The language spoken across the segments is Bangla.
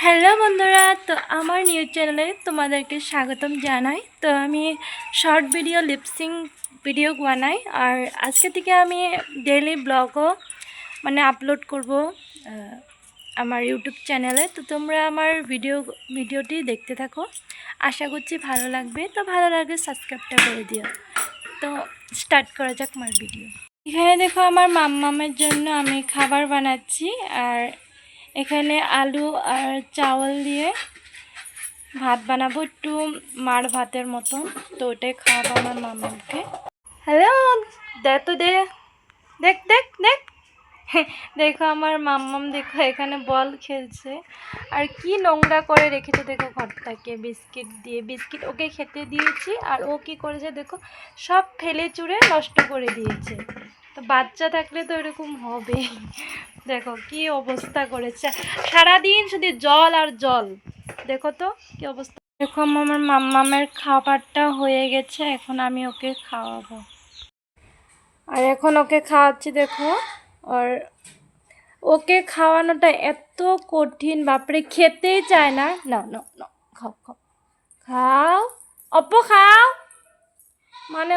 হ্যালো বন্ধুরা, তো আমার নিউজ চ্যানেলে তোমাদেরকে স্বাগতম জানাই। তো আমি শর্ট ভিডিও লিপসিং ভিডিও বানাই, আর আজকে থেকে আমি ডেইলি ব্লগও আপলোড করব আমার ইউটিউব চ্যানেলে। তো তোমরা আমার ভিডিওটি দেখতে থাকো, আশা করছি ভালো লাগবে। তো ভালো লাগলে সাবস্ক্রাইবটা করে দিও। তো স্টার্ট করা যাক আমার ভিডিও। এখানে দেখো আমার মাম্মামের জন্য আমি খাবার বানাচ্ছি, আর এখানে আলু আর চাউল দিয়ে ভাত বানাবো, একটু মার ভাতের মতন। তো ওটাই খাওয়াবো আমার মামাকে। হ্যালো, দে তো দে, দেখ দেখ দেখ দেখো আমার মাম্মাম, দেখো এখানে বল খেলছে, আর কি নোংরা করে রেখেছে দেখো ঘরটাকে। বিস্কিট দিয়ে বিস্কিট ওকে খেতে দিয়েছি, আর ও কি করেছে দেখো, সব ফেলে চুড়ে নষ্ট করে দিয়েছে। তো বাচ্চা থাকলে তো এরকম হবে। দেখো কি অবস্থা করেছে, সারাদিন শুধু জল আর জল। দেখো তো কি অবস্থা। দেখো আমার মাম্মামের খাবারটা হয়ে গেছে, এখন আমি ওকে খাওয়াবো। আর এখন ওকে খাওয়াচ্ছি দেখো। আর ওকে খাওয়ানোটা এত কঠিন, বাপরে, খেতেই চায় না। না না না, খাও খাও খাও, অপ্প খাও।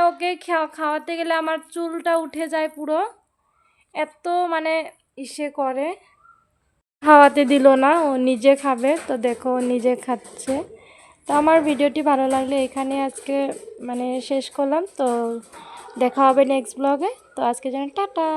ওকে খাওয়াতে গেলে আমার চুলটা উঠে যায় পুরো, এত ইসে করে। খাওয়াতে দিল না, ও নিজে খাবে। তো দেখো ও নিজে খাচ্ছে। তো আমার ভিডিওটি ভালো লাগলে এখানে আজকে শেষ করলাম। তো দেখা হবে নেক্সট ব্লগে। তো আজকে যেন টাটা।